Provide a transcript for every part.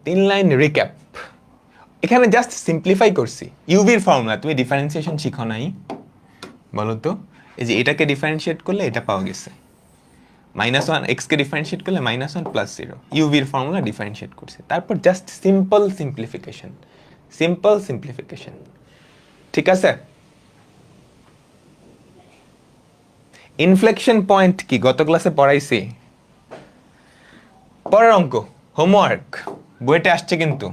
3 line recap. এখানে just simplify করছি। ইউভির formula, তুমি ডিফারেন্সিয়েশন শিখো নাই? বলো তো, এই যে এটাকে ডিফারেন্সিয়েট করলে এটা পাওয়া গেছে, -1 এক্সকে ডিফারেন্সিয়েট করলে -1 + 0, ইউভির ফর্মুলা ডিফারেন্সিয়েট করছে। তারপর জাস্ট সিম্পল সিম্পলিফিকেশন। ঠিক আছে? ইনফ্লেকশন পয়েন্ট কি গত ক্লাসে পড়াইছি। পরের অঙ্ক, হোমওয়ার্ক, বইটা আসছে কিন্তু।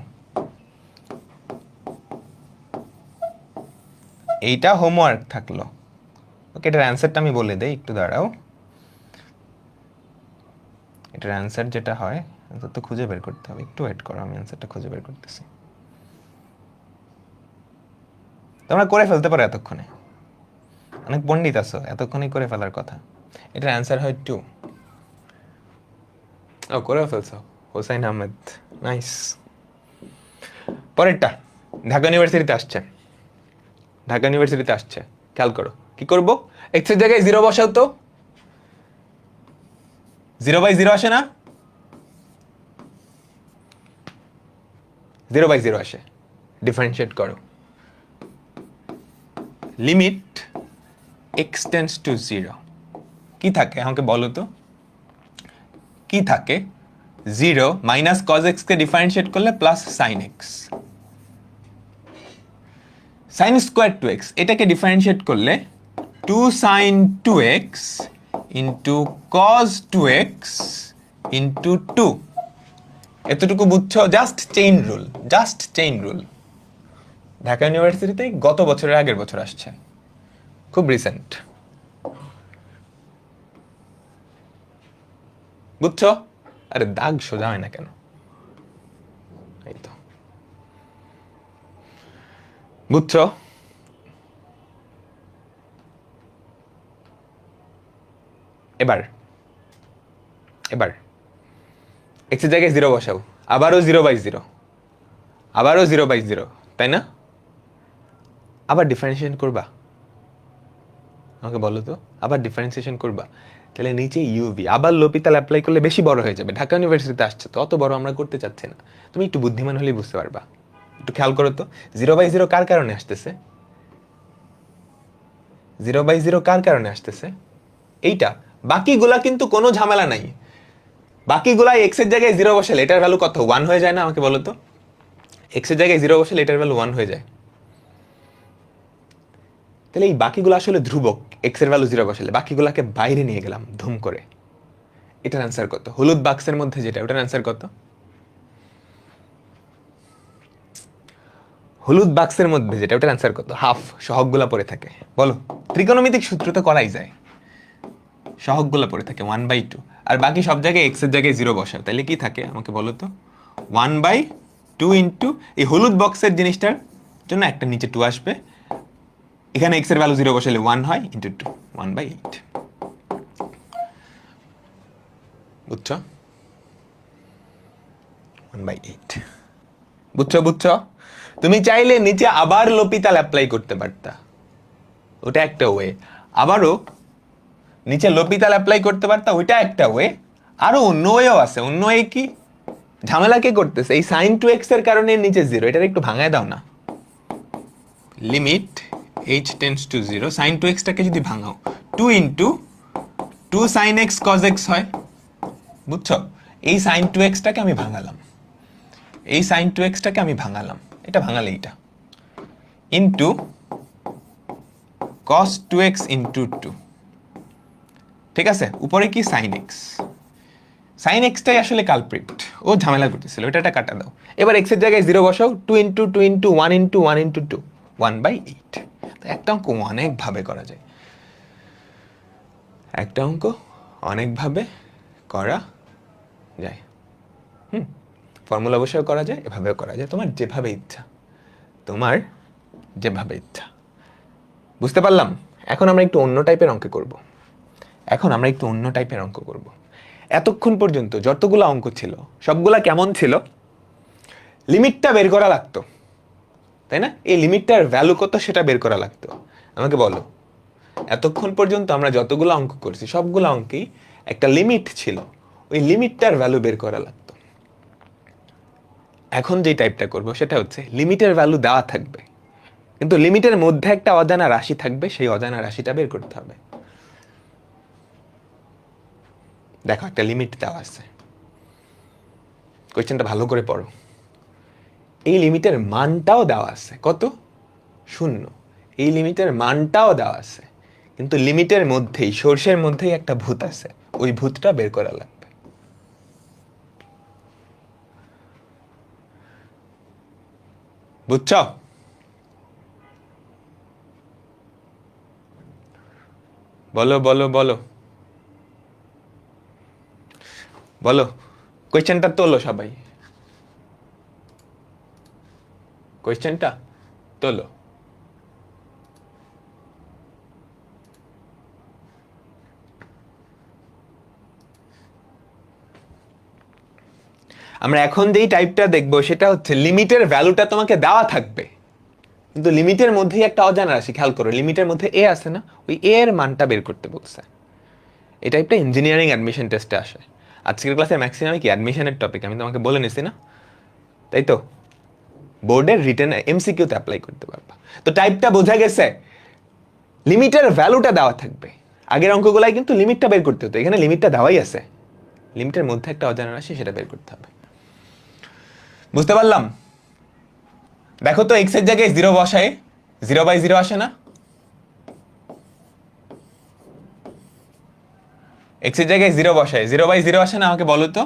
এইটা হোমওয়ার্ক থাকলো। ওকে, এটার অ্যান্সারটা আমি বলে দেই, একটু দাঁড়াও। এটার অ্যান্সার যেটা হয়, অ্যান্সার তো খুঁজে বের করতে হবে, একটু ওয়েট করো, আমি অ্যান্সারটা খুঁজে বের করতেছি। তোমরা করে ফেলতে পারো এতক্ষণে, অনেক পণ্ডিত আছো, এতক্ষণেই করে ফেলার কথা। এটার অ্যান্সার হয় 2। ও, করেও ফেলছো, হোসাইন আহমেদ, নাইস। পরেরটা ঢাকা ইউনিভার্সিটিতে আসছে, খেয়াল করো কি করবো। এক্স এর জায়গায় 0 বসাও তো, 0/0 আসে না? 0/0 আসে। ডিফারেন্সিয়েট করো। লিমিট এক্স টেন্ডস টু 0 কি থাকে আমাকে বলো তো, কি থাকে? 0 - cos x কে ডিফারেন্সিয়েট করলে +sin x, sin square 2x, এটাকে ডিফারেন্সিয়েট করলে 2sin 2x into cos 2x into 2। এতটুকু বুঝছো? Just chain rule. ঢাকা ইউনিভার্সিটিতে গত বছরের আগের বছর আসছে, খুব রিসেন্ট। বুঝছো? আরে দাগ সোজা হয় না কেন? এই তো, বুঝছো? এবার এক্স এর জায়গায় 0 বসাও, আবারও 0/0, আবারও 0/0, তাই না? আবার ডিফারেন্সিয়েশন করবা, আমাকে বলো তো, আবার ডিফারেন্সিয়েশন করবা, তাহলে নিচে ইউভি, আবার লোপিতাল অ্যাপ্লাই করলে বেশি বড় হয়ে যাবে। ঢাকা ইউনিভার্সিটিতে আসছে তো, অত বড় আমরা করতে চাচ্ছি না। তুমি একটু বুদ্ধিমান হলেই বুঝতে পারবা। একটু খেয়াল করো তো, 0/0 কার কারণে আসতেছে? 0/0 কার কারণে আসতেছে? এইটা। বাকিগুলা কিন্তু কোনো ঝামেলা নাই, বাকিগুলা এক্স এর জায়গায় 0 বসালে এটার ভ্যালু কত? 1 হয়ে যায় না? আমাকে বলো তো, এক্স এর জায়গায় 0 বসালে এটার ভ্যালু 1 হয়ে যায়। তাহলে এই বাকিগুলো আসলে ধ্রুবক, এক্স এর ভ্যালু 0 বসালে। বাকিগুলাকে বাইরে নিয়ে গেলাম ধুম করে। এটার অ্যান্সার কত? হলুদ বাক্সের মধ্যে যেটা, ওটার অ্যান্সার কত? হলুদ বাক্সের মধ্যে যেটা, ওটার অ্যান্সার কত? হাফ। সহগগুলা পড়ে থাকে। বলো, ত্রিকোণমিতিক সূত্র তো করাই যায়, সহগগুলা পড়ে থাকে 1/2। আর বাকি সব জায়গায় এক্স এর জায়গায় 0 বসাও, তাহলে কি থাকে আমাকে বলো তো? 1/2 ইন্টু এই হলুদ বক্সের জিনিসটার জন্য একটা নিচে 2 আসবে, এখানে এক্স এর ভ্যালু 0 বসালে 1 হয়, ইন্টু 2, 1/8। বুঝছো? 1/8। বুঝছো? তুমি চাইলে নিচে আবার লোপিতাল অ্যাপ্লাই করতে পারতা, ওটা একটা ওয়ে। আবারও নিচে লোপিতাল অ্যাপ্লাই করতে পারতা, ওইটা একটা ওয়ে। আরো অন্য ওয়েও আছে। অন্য ওয়ে কি? ঝামেলা কে করতেছে? এই sin 2x এর কারণে নিচে 0, এটা একটু ভাঙায় দাও না। Limit h tends to 0, sin 2x টাকে যদি ভাঙাও, 2 into 2 sin x cos x হয়। বুঝছো? এই sin 2x টাকে আমি ভাঙালাম, এটা ভাঙালে এইটা, ইন্টু cos 2x ইন্টু 2। ঠিক আছে? উপরে কি sin x টাই আসলে কালপ্রিট, ও ঝামেলা করতেছিল, এটা কাটা দাও। এবার x এর জায়গায় 0 বসাও, 2 ইন্টু 2 ইন্টু 1 ইন্টু 1 ইন্টু 2, 1/8। একটা অঙ্ক অনেকভাবে করা যায়, করা যায়। ফর্মুলা বসেও করা যায়, এভাবেও করা যায়, তোমার যেভাবে ইচ্ছা। বুঝতে পারলাম? এখন আমরা একটু অন্য টাইপের অঙ্ক করব। এতক্ষণ পর্যন্ত যতগুলো অঙ্ক ছিল সবগুলা কেমন ছিল? লিমিটটা বের করা লাগতো, তাই না? এই লিমিটটার ভ্যালু কত সেটা বের করা লাগতো। আমাকে বলো, এতক্ষণ পর্যন্ত আমরা যতগুলো অঙ্ক করছি সবগুলো অঙ্কেই একটা লিমিট ছিল, ওই লিমিটটার ভ্যালু বের করা লাগতো। এখন যে টাইপটা করব সেটা হচ্ছে লিমিটের ভ্যালু দেওয়া থাকবে, কিন্তু লিমিটের মধ্যে একটা অজানা রাশি থাকবে, সেই অজানা রাশিটা বের করতে হবে। দেখো একটা লিমিট দেওয়া আছে, কোয়েশ্চেনটা ভালো করে পড়ো। এই লিমিটের মানটাও দেওয়া আছে, কত? 0। এই লিমিটের মানটাও দেওয়া আছে, কিন্তু লিমিটের মধ্যেই, সোর্সের মধ্যেই একটা ভূত আছে, ওই ভূতটা বের করা লাগবে। বুঝছ? বলো বলো বলো বলো, কোয়েশ্চেনটা তোলো সবাই, কোয়েশ্চেনটা তোলো। আমরা এখন যেই টাইপটা দেখবো সেটা হচ্ছে লিমিটের ভ্যালুটা তোমাকে দেওয়া থাকবে, কিন্তু লিমিটের মধ্যেই একটা অজানা রাশি। খেয়াল করো, লিমিটের মধ্যে এ আছে না, ওই এ এর মানটা বের করতে বলছে। এই টাইপটা ইঞ্জিনিয়ারিং অ্যাডমিশন টেস্টে আসে। আজকের ক্লাসে ম্যাক্সিমাম কি অ্যাডমিশনের টপিক, আমি তোমাকে বলে নিছি না, তাই তো? বোর্ডের রিটেন এমসিকিউতে অ্যাপ্লাই করতে পারবা। তো টাইপটা বোঝা গেছে, লিমিটের ভ্যালুটা দেওয়া থাকবে। আগের অঙ্কগুলাই কিন্তু লিমিটটা বের করতে হতো, এখানে লিমিটটা দেওয়াই আছে, লিমিটের মধ্যে একটা অজানা রাশি, সেটা বের করতে হবে। বুঝতে পারলাম? দেখো তো এক্স এর জায়গায় 0 বসায় 0/0 আসে না? এক্স এর জায়গায় 0 বসায় 0/0 আসে না? আমাকে বলো তো।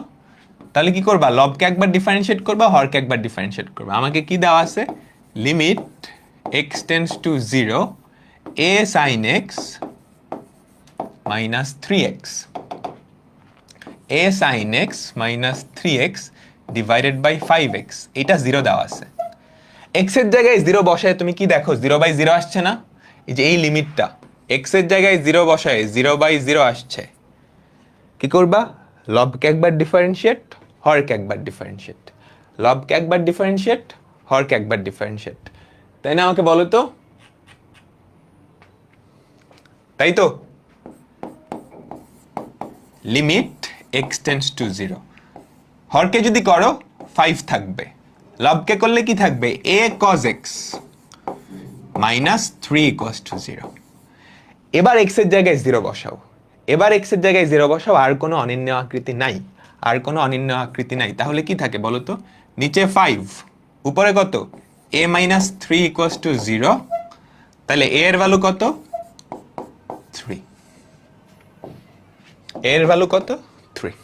তাহলে কি করবা? লবকে একবার ডিফারেন্সিয়েট করবা, হরকে একবার ডিফারেন্সিয়েট করবা। আমাকে কি দেওয়া আছে? Limit x tends to 0 a sin x minus 3x, a sin x minus 3x divided by 5x, এটা 0 দেওয়া আছে। x এর জায়গায় 0 বসায় তুমি কি দেখো? 0/0 আসছে না? এই যে এই লিমিটটা, x এর জায়গায় 0 বসায় 0/0 আসছে। কি করবা? লবকে একবার ডিফারেন্সিয়েট, হরকে একবার ডিফারেন্সিয়েট, লবকে একবার ডিফারেন্সিয়েট, হরকে একবার ডিফারেন্সিয়েট, তাই না? আমাকে বলো তো, তাই তো? লিমিট এক্স টেন্ডস টু 0, হরকে যদি করো 5 থাকবে, লবকে করলে কি থাকবে? a cos x minus 3 equals to 0। এবার x এর জায়গায় 0 বসাও, এবার x এর জায়গায় 0 বসাও, আর কোনো অনির্ণয় আকৃতি নাই, আর কোনো অনির্ণয় আকৃতি নাই। তাহলে কি থাকে বলো তো? নিচে 5, উপরে কত? a minus 3 equals to 0, তাহলে a এর ভ্যালু কত? 3। a এর ভ্যালু কত? 3।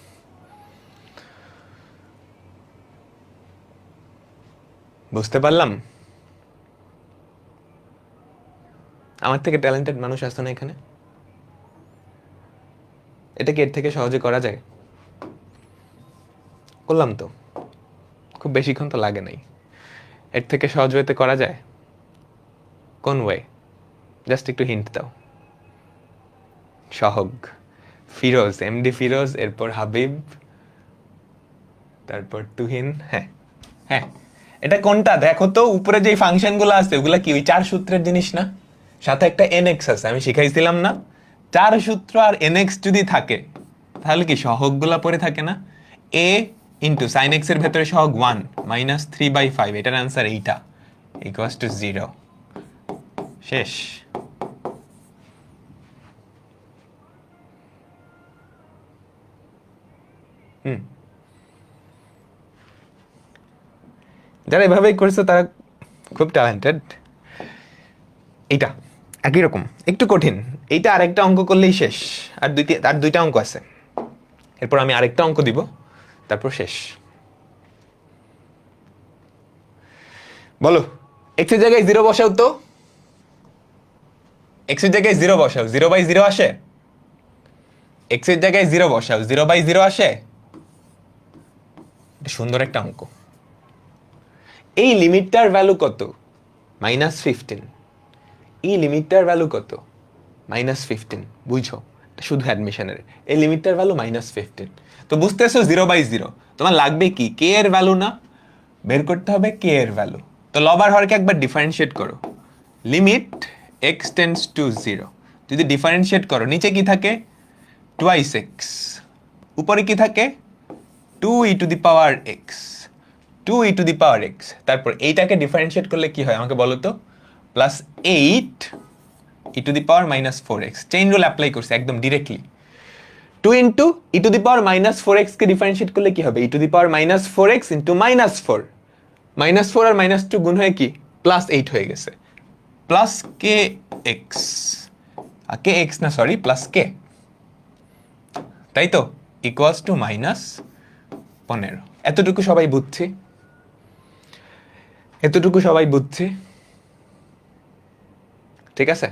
বুঝতে পারলাম? আমার থেকে ট্যালেন্টেড মানুষ আসতো না এখানে? এটা কি এর থেকে সহজে করা যায়? করলাম তো, খুব বেশিক্ষণ তো লাগে নাই। এর থেকে সহজ ওয়েতে করা যায়? কোন ওয়ে? জাস্ট একটু হিন্ট দাও। সহগ, ফিরোজ, এমডি ফিরোজ, এরপর হাবিব, তারপর তুহিন। হ্যাঁ হ্যাঁ, এটা কোনটা দেখো তো? উপরে যে ফাংশনগুলো আছে ওগুলা কি ওই 4 সূত্রের জিনিস না? সাথে একটা এনএক্স আছে, আমি শিখাইছিলাম না? 4 সূত্র আর এনএক্স যদি থাকে তাহলে কি সহগগুলা পড়ে থাকে না? a ইন্টু সাইন এক্স এর ভেতরে সহগ 1 মাইনাস 3/5, এটার অ্যান্সার এইটা, ইকুয়ালস টু 0। শেষ। যারা এভাবেই করেছে তারা খুব ট্যালেন্টেড। এইটা একই রকম, একটু কঠিন। এইটা আরেকটা অঙ্ক করলেই শেষ, আর দুইটা অঙ্ক আছে, এরপর আমি আরেকটা অঙ্ক দিব, তারপর শেষ। বলো, এক্স এর জায়গায় 0 বসাও তো, এক্স এর জায়গায় 0 বসাও, 0/0 আসে? এক্স এর জায়গায় 0 বসাও, 0/0 আসে? সুন্দর একটা অঙ্ক। এই লিমিটটার ভ্যালু কত? -15। এই লিমিটটার ভ্যালু কত? -15। বুঝছো? শুধু অ্যাডমিশনের এই লিমিটটার ভ্যালু -15। তো বুঝতেছো 0/0 তোমার লাগবে কি? কে এর ভ্যালু না? বের করতে হবে কে এর ভ্যালু। তো লব আর হরকে একবার ডিফারেন্সিয়েট করো। লিমিট এক্স টেন্ডস টু 0 যদি ডিফারেন্সিয়েট করো, নিচে কি থাকে? 2x, উপরে কি থাকে? 2e two the power x, 2e⁻x, তারপর এইটাকে ডিফারেন্সিয়েট করলে কি হয় আমাকে বলো তো, plus 8e⁻⁻4x। Chain rule apply করছে একদম ডিরেক্টলি। 2 ইন্টু e⁻⁻4x কে ডিফারেন্সিয়েট করলে কি হবে, e⁻⁻4x ইন্টু -4, -4 আর -2 গুণ হয়ে কি +8 হয়ে গেছে, প্লাস কে এক্স, কে এক্স না সরি প্লাস কে, তাই তো, ইকুয়ালস টু -15। এতটুকু সবাই বুঝছি, এতটুকু সবাই বুঝছি, ঠিক আছে।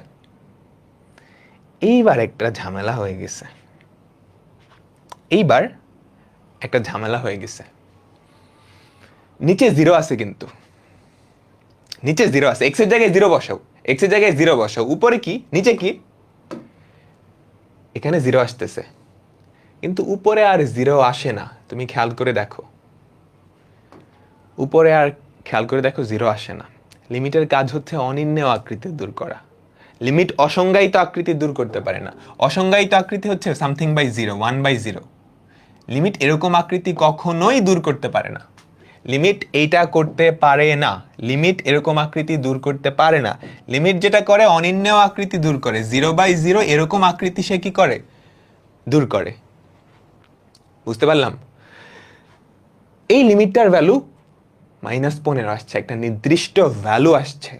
এইবার একটা ঝামেলা হয়ে গেছে, এইবার একটা ঝামেলা হয়ে গেছে। নিচে 0 আছে, কিন্তু নিচে 0 আছে, এক্স এর জায়গায় 0 বসাও, এক্স এর জায়গায় 0 বসাও, উপরে কি নিচে কি, এখানে 0 আসতেছে, কিন্তু উপরে আর 0 আসে না। তুমি খেয়াল করে দেখো, উপরে আর খেয়াল করে দেখো 0 আসে না। লিমিটের কাজ হচ্ছে অনির্ণেয় আকৃতি দূর করা। লিমিট অসংজ্ঞায়িত আকৃতি দূর করতে পারে না। অসংজ্ঞায়িত আকৃতি হচ্ছে সামথিং বাই 0, 1/0। লিমিট এরকম আকৃতি কখনোই দূর করতে পারে না। লিমিট এইটা করতে পারে না, লিমিট এরকম আকৃতি দূর করতে পারে না। লিমিট যেটা করে অনির্ণেয় আকৃতি দূর করে, 0/0 এরকম আকৃতি সে কি করে, দূর করে। বুঝতে পারলাম? এই লিমিটটার ভ্যালু -15 আসছে, একটা নির্দিষ্ট ভ্যালু আসছে,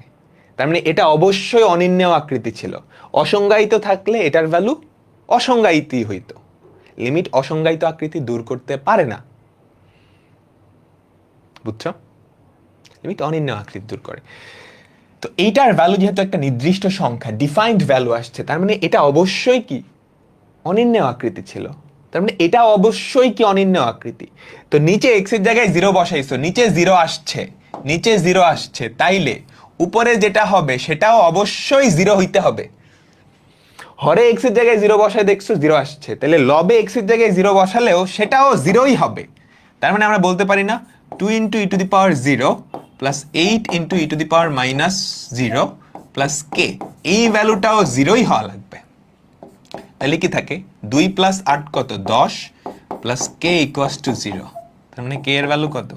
তার মানে এটা অবশ্যই অনির্ণেয় আকৃতি ছিল। অসংজ্ঞায়িত থাকলে এটার ভ্যালু অসংজ্ঞায়িতই হইতো। লিমিট অসংজ্ঞায়িত আকৃতি দূর করতে পারে না, বুঝছো? লিমিট অনির্ণেয় আকৃতি দূর করে। তো এইটার ভ্যালু যেহেতু একটা নির্দিষ্ট সংখ্যা, ডিফাইন্ড ভ্যালু আসছে, তার মানে এটা অবশ্যই কি অনির্ণেয় আকৃতি ছিল। তার মানে এটা অবশ্যই কি অনির্ণেয় আকৃতি। তো নিচে এক্স এর জায়গায় 0 বসাইছো, নিচে 0 আসছে, নিচে 0 আসছে, তাইলে উপরে যেটা হবে সেটাও অবশ্যই 0 হইতে হবে। হরে এক্স এর জায়গায় 0 বসায় দেখছো 0 আসছে, তাহলে লবে এক্স এর জায়গায় 0 বসালেও সেটাও 0ই হবে। তার মানে আমরা বলতে পারি না 2 into e⁻0 plus 8 into e⁻−0 plus কে, এই ভ্যালুটাও 0ই হওয়া লাগবে। তাহলে কি থাকে, 2 + 8 কত, 10 প্লাস কে ইকুয়ালস টু 0। তার মানে কে এর ভ্যালু কত,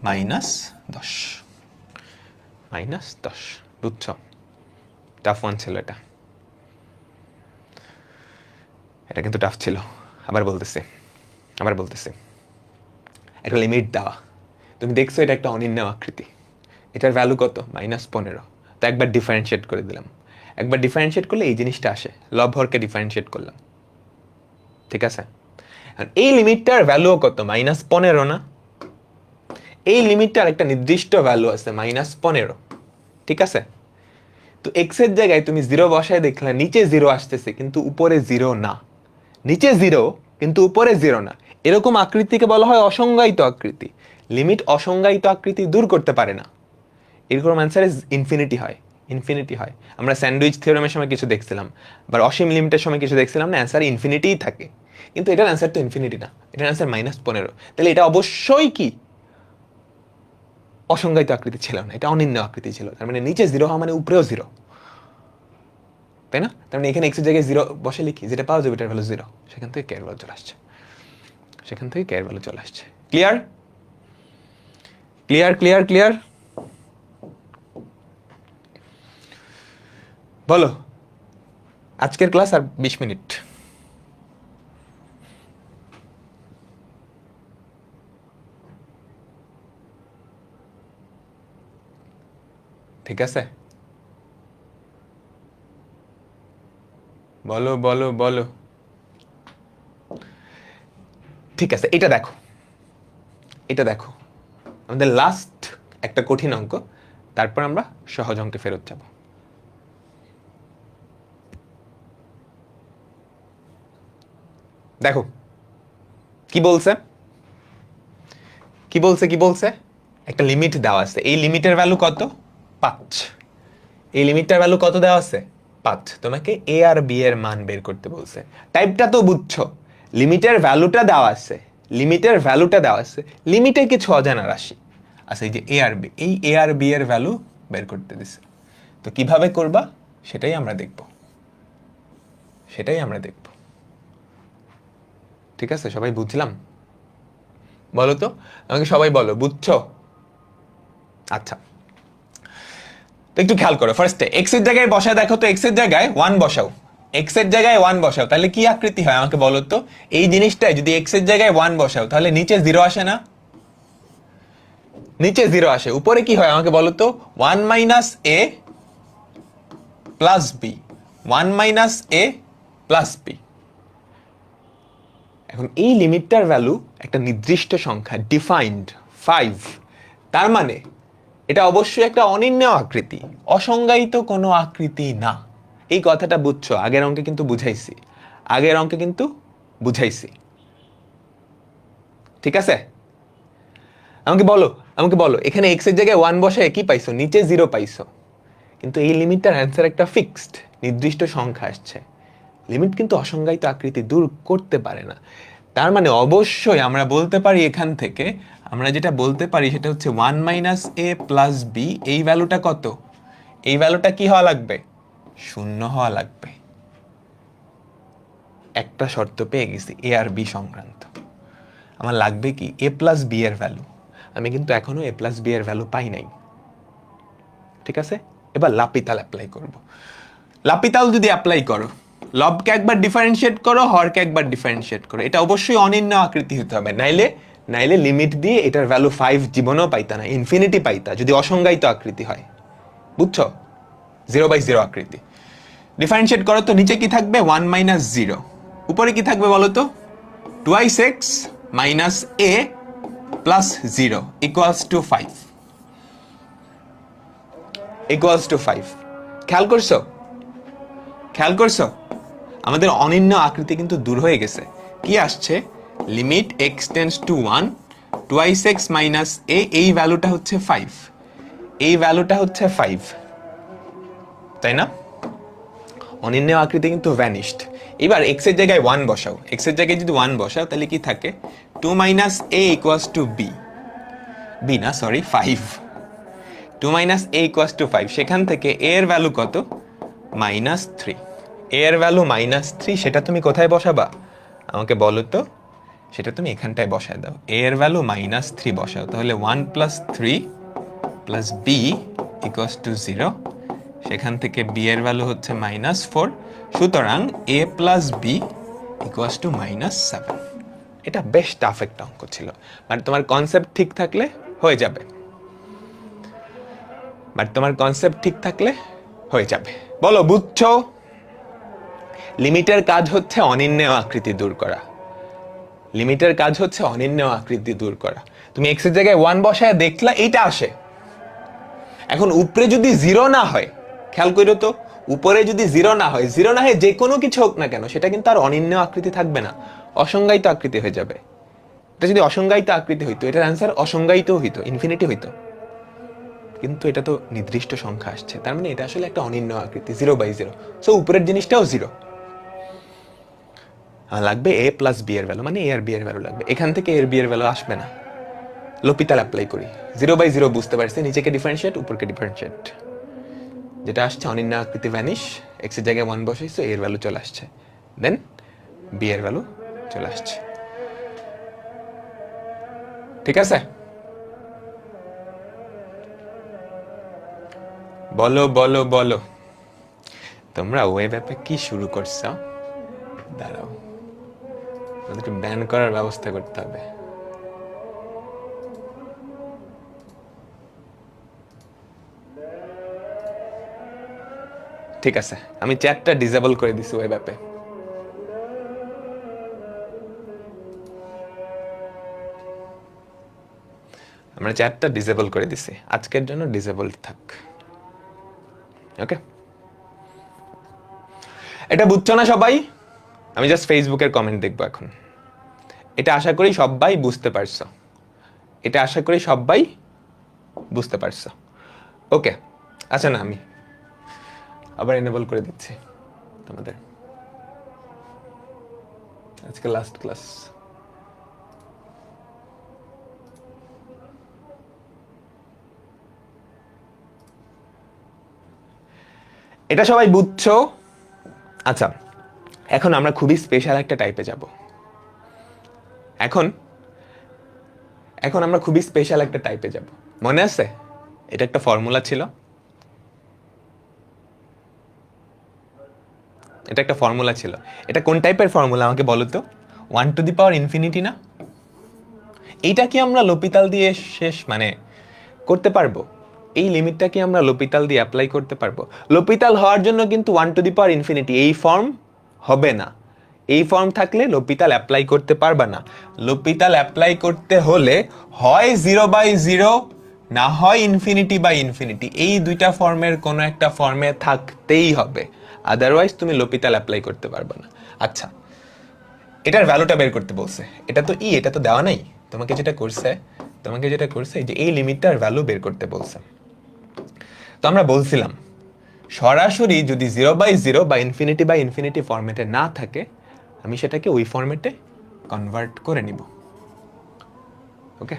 -10, -10। বুঝছো? টাফ ওয়ান ছিল এটা, এটা কিন্তু টাফ ছিল। আবার বলতেছি, একটা লিমিট দেওয়া, তুমি দেখছো এটা একটা অনির্ণেয় আকৃতি, এটার ভ্যালু কত, -15। তো একবার ডিফারেন্সিয়েট করে দিলাম, একবার ডিফারেন্সিয়েট করলে এই জিনিসটা আসে, লব হরকে ডিফারেন্সিয়েট করলাম, ঠিক আছে। এই লিমিটটার ভ্যালুও কত, -15 না? এই লিমিটটার একটা নির্দিষ্ট ভ্যালু আছে, -15, ঠিক আছে। তো এক্স এর জায়গায় তুমি 0 বসায় দেখলে নিচে 0 আসতেছে, কিন্তু উপরে 0 না। নিচে 0 কিন্তু উপরে 0 না, এরকম আকৃতিকে বলা হয় অসংজ্ঞায়িত আকৃতি। লিমিট অসংজ্ঞায়িত আকৃতি দূর করতে পারে না, এরকম অ্যান্সার ইজ ইনফিনিটি হয়, ইনফিনিটি হয়। আমরা স্যান্ডউইচ থিওরেমের সময় কিছু দেখছিলাম, বা অসীম লিমিটের সময় কিছু দেখছিলাম না, অ্যান্সার ইনফিনিটিই থাকে। কিন্তু এটার অ্যান্সার তো ইনফিনিটি না, এটার অ্যান্সার -15। তাহলে এটা অবশ্যই কি অসংজ্ঞায়িত আকৃতি ছিল না, এটা অনির্ণেয় আকৃতি ছিল। তার মানে নিচে 0 হওয়া মানে উপরেও 0, তাই না? তার মানে এখানে এক্স এর জায়গায় 0 বসে লিখি, যেটা পাওয়া যাবে এটার ভ্যালু 0, সেখান থেকে কে এর ভ্যালু চলে আসছে, সেখান থেকে কে এর ভ্যালু চলে আসছে। Clear, clear, clear, clear? বলো, আজকের ক্লাস আর 20 মিনিট। ঠিক আছে, বলো বলো বলো। ঠিক আছে, এটা দেখো, এটা দেখো, আমাদের লাস্ট একটা কঠিন অঙ্ক, তারপর আমরা সহজ অঙ্কে ফেরত যাব। দেখো কি বলছে, কি বলছে, কি বলছে, একটা লিমিট দেওয়া আছে, এই লিমিটের ভ্যালু কত, 5। এই লিমিটটার ভ্যালু কত দেওয়া আছে, 5। তোমাকে এ আর বি এর মান বের করতে বলছে। টাইপটা তো বুঝছো, লিমিটের ভ্যালুটা দেওয়া আছে, লিমিটের ভ্যালুটা দেওয়া আছে, লিমিটে কিছু অজানা রাশি আচ্ছা, এই যে এ আর বি, এই এ আর বি এর ভ্যালু বের করতে দিছে। তো কিভাবে করবা সেটাই আমরা দেখব, সেটাই আমরা দেখব। ঠিক আছে, সবাই বুঝলাম? বলো তো, আমাকে সবাই বলো, বুঝছো? আচ্ছা, তো একটু খেয়াল করো, ফার্স্টে এক্স এর জায়গায় বসায় দেখো তো, এক্স এর জায়গায় 1 বসাও, এক্স এর জায়গায় 1 বসাও, তাহলে কি আকৃতি হয় আমাকে বলো তো? এই জিনিসটাই যদি এক্স এর জায়গায় 1 বসাও তাহলে নিচে 0 আসে না? নিচে 0 আসে, উপরে কি হয় আমাকে বলো তো? 1 মাইনাস এ প্লাস বি, 1 মাইনাস এ প্লাস বি। এখন এই লিমিটটার ভ্যালু একটা নির্দিষ্ট সংখ্যা, ডিফাইন্ড 5, তার মানে এটা অবশ্যই একটা অনির্ণেয় আকৃতি, অসংজ্ঞায়িত কোনো আকৃতি না। এই কথাটা বুঝছো? আগের অঙ্কে কিন্তু বুঝাইছি, আগের অঙ্কে কিন্তু বুঝাইছি, ঠিক আছে? আমাকে বলো, আমাকে বলো, এখানে এক্স এর জায়গায় 1 বসায় কি পাইছো? নিচে 0 পাইছো, কিন্তু এই লিমিটটার অ্যান্সার একটা ফিক্সড নির্দিষ্ট সংখ্যা আসছে। লিমিট কিন্তু অসংজ্ঞায়িত আকৃতি দূর করতে পারে না। তার মানে অবশ্যই আমরা বলতে পারি, এখান থেকে আমরা যেটা বলতে পারি সেটা হচ্ছে 1 মাইনাস এ প্লাস বি, এই ভ্যালুটা কত? এই ভ্যালুটা কি হওয়া লাগবে? 0 হওয়া লাগবে। একটা শর্ত পেয়ে গেছি এ আর বি সংক্রান্ত। আমার লাগবে কি? এ প্লাস বি এর ভ্যালু। আমি কিন্তু এখনো এ প্লাস বি এর ভ্যালু পাই নাই, ঠিক আছে? এবার লাপিতাল অ্যাপ্লাই করব। লাপিতাল যদি অ্যাপ্লাই করো, লবকে একবার ডিফারেন্সিয়েট করো, হরকে একবার ডিফারেন্সিয়েট করো, এটা অবশ্যই অনির্ণয় আকৃতি হতে হবে, নাইলে নাইলে লিমিট দিয়ে এটার ভ্যালু 5 জীবনেও পাইতা না, ইনফিনিটি পাইতা যদি অসংজ্ঞায়িত আকৃতি হয়, বুঝছো? 0/0 আকৃতি। ডিফারেন্সিয়েট করো তো, নিচে কি থাকবে? 1 মাইনাস 0, উপরে কি থাকবে বলো তো? 2x minus A plus 0 equals to 5, equals to 5। খেয়াল করছো? খেয়াল করছো? আমাদের অনির্ণয় আকৃতি কিন্তু দূর হয়ে গেছে। কি আসছে? Limit x tends to 1, 2x minus a, এই ভ্যালুটা হচ্ছে 5, এই ভ্যালুটা হচ্ছে 5, তাই না? অনির্ণয় আকৃতি কিন্তু ভ্যানিশড। এবার এক্স এর জায়গায় 1 বসাও, এক্স এর জায়গায় যদি 1 বসাও তাহলে কি থাকে? 2 minus a equals to B, B না sorry 5, 2 minus a equals to 5, সেখান থেকে এ এর ভ্যালু কত? -3, এ এর ভ্যালু -3, সেটা তুমি কোথায় বসাবা আমাকে বলো তো? সেটা তুমি এখানটায় বসায় দাও, এ এর ভ্যালু -3 বসাও, তাহলে 1 plus 3 plus B equals to 0, সেখান থেকে বি এর ভ্যালু হচ্ছে -4, সুতরাং A plus B equals to -7। এটা বেশ টাফ একটা অঙ্ক ছিল, মানে তোমার কনসেপ্ট ঠিক থাকলে হয়ে যাবে, বাট তোমার কনসেপ্ট ঠিক থাকলে হয়ে যাবে। বলো, বুঝছো? লিমিটের কাজ হচ্ছে অনির্ণেয় আকৃতি দূর করা, লিমিটের কাজ হচ্ছে অনির্ণেয় আকৃতি দূর করা। তুমি এক্স এর জায়গায় 1 বসায় দেখলা এইটা আসে। এখন উপরে যদি 0 না হয়, খেয়াল করো তো, উপরে যদি 0 না হয়, 0 না হয় যে কোনো কিছু হোক না কেন, সেটা কিন্তু আর অনির্ণেয় আকৃতি থাকবে না, অসংজ্ঞায়িত আকৃতি হয়ে যাবে। এটা যদি অসংজ্ঞায়িত আকৃতি হইতো, এটার অ্যান্সার অসংজ্ঞায়িত হইতো, ইনফিনিটি হইতো, কিন্তু এটা তো নির্দিষ্ট সংখ্যা আসছে, তার মানে এটা আসলে একটা অনির্ণয় আকৃতি, 0/0। সো উপরের জিনিসটাও 0, লাগবে এ প্লাস বি এর ভ্যালু, মানে এ আর বি এর ভ্যালু লাগবে। এখান থেকে এর বি এর ভ্যালু আসবে না, লপিতাল অ্যাপ্লাই করি, 0/0 বুঝতে পারছি, নিচেকে ডিফারেন্সিয়েট, উপরকে ডিফারেন্সিয়েট, যেটা আসছে অনির্ণয় আকৃতি ভ্যানিশ, এক্স এর জায়গায় 1 বসাইছো, এর ভ্যালু চলে আসছে, দেন বি এর ভ্যালু চলে আসছে, ঠিক আছে? বলো বলো বলো, তোমরা ওয়েব অ্যাপে কি শুরু করছো? দাঁড়াও, ওদেরকে ব্যান করার ব্যবস্থা করতে হবে। ঠিক আছে, আমি চ্যাটটা ডিসেবল করে দিছি ওয়েব অ্যাপে। আমরা চ্যাটটা ডিসেবল করে দিছি, আজকের জন্য ডিসেবল থাক, ওকে? এটা বুঝছো না সবাই? আমি জাস্ট ফেসবুকের কমেন্ট দেখবো এখন। এটা আশা করি সবাই বুঝতে পারছো, এটা আশা করি সবাই বুঝতে পারছো, ওকে? আচ্ছা, না আমি আবার এনেবল করে দিচ্ছি তোমাদের, আজকে লাস্ট ক্লাস। এটা সবাই বুঝছো? আচ্ছা, এখন আমরা খুবই স্পেশাল একটা টাইপে যাব। এখন এখন আমরা খুবই স্পেশাল একটা টাইপে যাব, মনে আছে? এটা একটা ফর্মুলা ছিল, এটা একটা ফর্মুলা ছিল। এটা কোন টাইপের ফর্মুলা আমাকে বলো তো? 1⁻∞ না? এইটা কি আমরা লপিতাল দিয়ে শেষ মানে করতে পারবো? এই লিমিটটা কি আমরা লপিতাল দিয়ে অ্যাপ্লাই করতে পারবো? লপিতাল হওয়ার জন্য কিন্তু 1⁻∞ এই ফর্ম হবে না। এই ফর্ম থাকলে লপিতাল অ্যাপ্লাই করতে পারবা না। লপিতাল অ্যাপ্লাই করতে হলে হয় 0/0 না হয় ∞/∞, এই দুইটা ফর্মের কোনো একটা ফর্মে থাকতেই হবে, আদারওয়াইজ তুমি লপিতাল অ্যাপ্লাই করতে পারবে না। আচ্ছা, এটার ভ্যালুটা বের করতে বলছে, এটা তো এটা তো দেওয়া নাই। তোমাকে যেটা করছে যে এই লিমিটটার ভ্যালু বের করতে বলছে। তো আমরা বলছিলাম সরাসরি যদি 0/0 বা ∞/∞ ফরম্যাটে না থাকে, আমি সেটাকে ওই ফরম্যাটে কনভার্ট করে নিব। ওকে,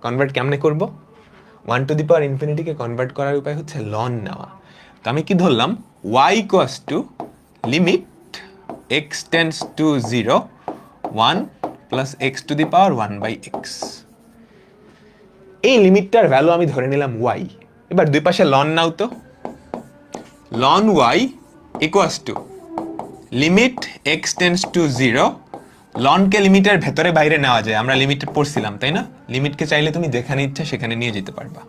কনভার্ট কেমনে করব? 1⁻∞ কে কনভার্ট করার উপায় হচ্ছে লন নেওয়া। তো আমি কি ধরলাম, y = limit x tends to 0 1 plus x⁻1/x। এই লিমিটটার ভ্যালু আমি ধরে নিলাম y। এবার দুই পাশে লন নাও তো। Ln y = limit x tends to 0, লনকে লিমিটের ভেতরে বাইরে নেওয়া যায়, আমরা লিমিট পড়ছিলাম তাই না? লিমিটকে চাইলে তুমি যেখানে ইচ্ছা সেখানে নিয়ে যেতে পারবা,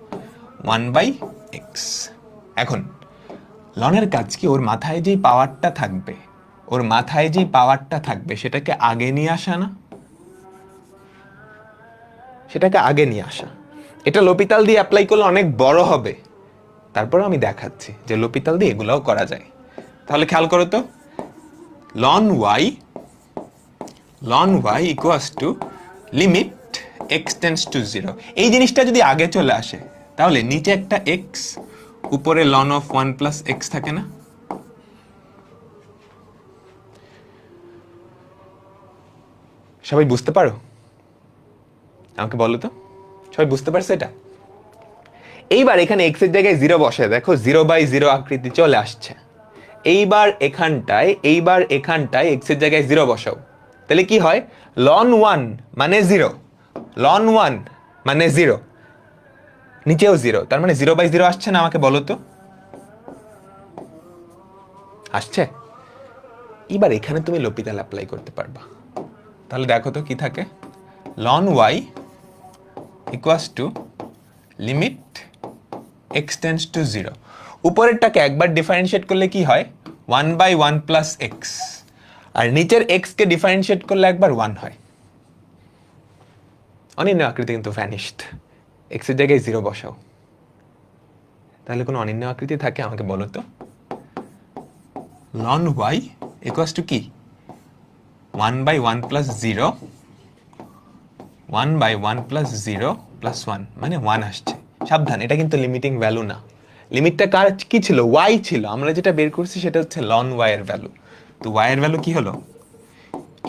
1/x। এখন লনের কাজ কি, ওর মাথায় যেই পাওয়ারটা থাকবে সেটাকে আগে নিয়ে আসা না? এটা লপিতাল দিয়ে অ্যাপ্লাই করলে অনেক বড় হবে, তারপর আমি দেখাচ্ছি যে লপিতাল দিয়ে এগুলাও করা যায়। তাহলে খেয়াল করো তো, ln y = limit x tends to 0। এই জিনিসটা যদি আগে চলে আসে তাহলে নিচে একটা x, উপরে লন অফ 1 প্লাস x থাকে না? সবাই বুঝতে পারো? আমাকে বলো তো, সবাই বুঝতে পারছে এটা? এইবার এখানে x এর জায়গায় 0 বসে, দেখো 0/0 আকৃতি চলে আসছে। এইবার এখানটায় x এর জায়গায় 0 বসাও, তাহলে কি হয়? লন 1 মানে 0, লন 1 মানে 0, নিচেও 0, তার মানে 0/0 আসছে না? আমাকে বলো তো, আসছে? এবার এখানে তুমি লপিতাল অ্যাপ্লাই করতে পারবা। তাহলে দেখো তো কি থাকে, ln y = limit x tends to 0। উপরেরটাকে একবার ডিফারেন্সিয়েট করলে কি হয়? 1/1 প্লাস x, আর নিচের x কে ডিফারেন্সিয়েট করলে একবার 1 হয়। অনির্ণয় আকৃতি কিন্তু ভ্যানিশড। x এর জায়গায় 0 বসাও, তাহলে কোনো অনির্ণয় আকৃতি থাকে? আমাকে বলো তো। লন y = কি? 1/1 প্লাস 0, 1/1 প্লাস 0 প্লাস 1 মানে 1 আসছে। সাবধান, এটা কিন্তু লিমিটিং ভ্যালু না। লিমিটটা কার কি ছিল? y ছিল। আমরা যেটা বের করছি সেটা হচ্ছে লন y এর ভ্যালু। তো y এর ভ্যালু কি হলো?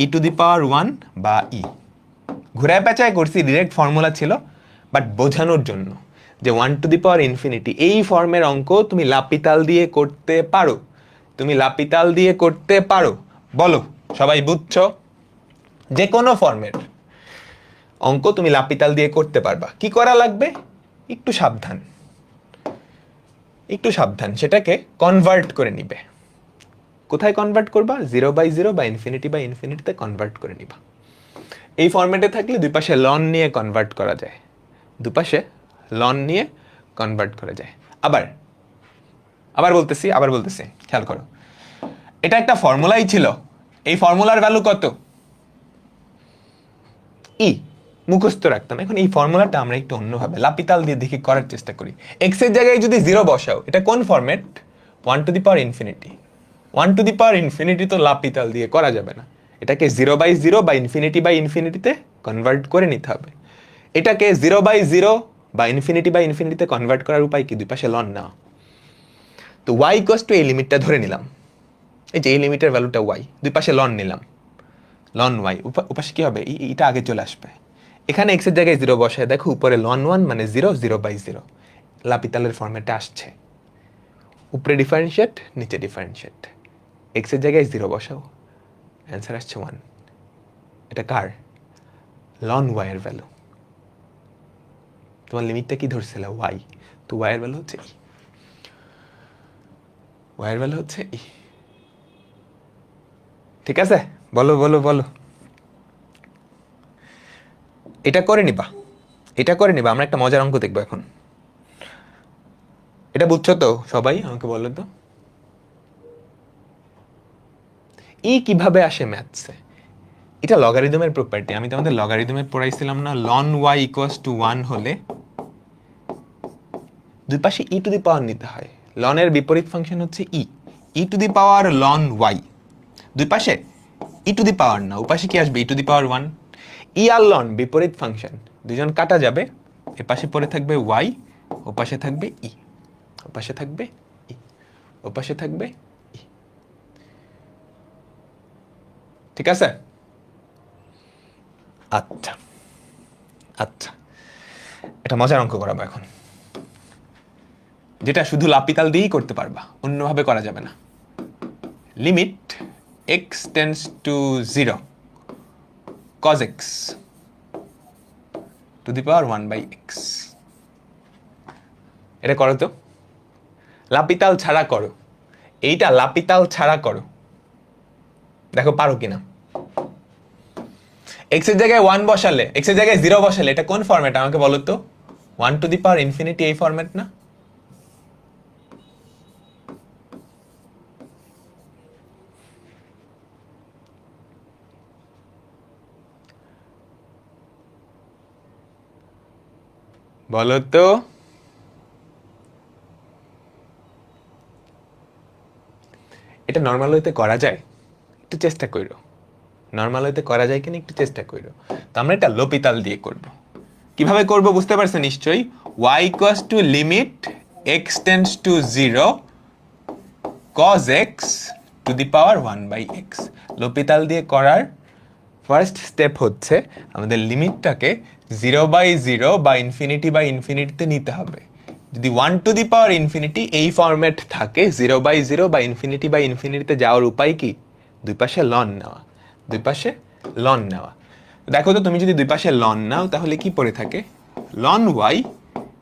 e⁻1 বা e। ঘুরায় পেঁচায় করছি, ডিরেক্ট ফর্মুলা ছিল, বাট বোঝানোর জন্য যে 1⁻∞ এই ফর্মের অঙ্ক তুমি লাপিতাল দিয়ে করতে পারো। বলো, সবাই বুঝছো? যে কোনো ফর্মের অঙ্ক তুমি লাপিতাল দিয়ে করতে পারবা। কি করা লাগবে? একটু সাবধান, সেটাকে কনভার্ট করে নিবে। কোথায় কনভার্ট করবা? 0/0 বা ∞/∞ কনভার্ট করে নিবা। এই ফরম্যাটে থাকলে দুই পাশে লন নিয়ে কনভার্ট করা যায়, আবার বলতেছি, খেয়াল করো, এটা একটা ফর্মুলাই ছিল। এই ফর্মুলার ভ্যালু কত? ই মুখস্থ রাখতাম। এখন এই ফর্মুলাটা আমরা একটু অন্যভাবে লাপিতাল দিয়ে দেখি করার চেষ্টা করি। x এর জায়গায় যদি 0 বসাও, এটা কোন ফরম্যাট? 1⁻∞। 1⁻∞ তো লাপিতাল দিয়ে করা যাবে না, এটাকে 0/0 বা ∞/∞ কনভার্ট করে নিতে হবে। এটাকে 0/0 বা ∞/∞ কনভার্ট করার উপায় কি? দুই পাশে লন নেওয়া। তো y = এই লিমিটটা ধরে নিলাম, এই যে এই লিমিটের ভ্যালুটা y, দুই পাশে লন নিলাম, লন y। উপাশে কি হবে? এটা আগে চলে আসবে। এখানে x এর জায়গায় 0 বসায় দেখো, উপরে লন 1 মানে 0, 0/0 লাপিতালের ফর্মেটে আসছে। উপরে ডিফারেন্সিয়েট, নিচে ডিফারেন্সিয়েট, x এর জায়গায় 0 বসাও, অ্যান্সার আসছে 1। এটা কার? লন y এর ভ্যালু। তোমার লিমিটটা কি ধরছিল ওয়াই, তো ওয়াই এর ভ্যালু হচ্ছে ই, ওয়াই এর ভ্যালু হচ্ছে ই। ঠিক আছে, বলো বলো বলো। এটা করে নিবা, এটা করে নিবা, আমরা একটা মজার অঙ্ক দেখবো এখন। এটা বুঝছো তো সবাই? আমাকে বলো তো ই কিভাবে আসে ম্যাথসে। এটা লগারিদমের প্রপার্টি, আমি তোমাদের লগারিদমে পড়াইছিলাম না, লন ওয়াই ইকুয়ালস টু 1 হলে দুই পাশে ই টু দি পাওয়ার নিতে হয়। লনের বিপরীত ফাংশন হচ্ছে e, e to the power ln y. দুই পাশে ই টু দি পাওয়ার না, উপাশে কি আসবে e to the power 1। E আর লন বিপরীত ফাংশন, দুজন কাটা যাবে, এ পাশে পড়ে থাকবে ওয়াই, ও পাশে থাকবে ই, ও পাশে থাকবে ই, ও পাশে থাকবে ই। ঠিক আছে? আচ্ছা আচ্ছা, এটা মজার অঙ্ক করাবো এখন, যেটা শুধু লাপিতাল দিয়েই করতে পারবা, অন্যভাবে করা যাবে না। Limit x tends to 0 cos x two the power 1/x। এটা করো তো, লাপিতাল ছাড়া করো, এইটা লাপিতাল ছাড়া করো, দেখো পারো কিনা। এক্স এর জায়গায় 1 বসালে, এক্স এর জায়গায় 0 বসালে এটা কোন ফরম্যাট আমাকে বলো তো? 1 টু দি পাওয়ার ইনফিনিটি এই ফরম্যাট না? বলো তো। এটা নর্মাল হইতে করা যায়? একটু চেষ্টা করো, নর্মাল হইতে করা যায় কিনা একটু চেষ্টা করো। তো আমরা এটা লোপিতাল দিয়ে করব। কিভাবে করব বুঝতে পারছো নিশ্চয়ই। y equals to limit x tends to 0 cos x two the power 1/x। লোপিতাল দিয়ে করার ফার্স্ট স্টেপ হচ্ছে আমাদের লিমিটটাকে 0/0 বা ইনফিনিটিতে নিতে হবে। যদি 1 টু দি পাওয়ার ইনফিনিটি এই ফরম্যাট থাকে, 0/0 বা ইনফিনিটিতে যাওয়ার উপায় কি? দুই পাশে লন নেওয়া, দুই পাশে লন নেওয়া। দেখো তো তুমি যদি দুই পাশে লন নাও তাহলে কি পড়ে থাকে? Ln y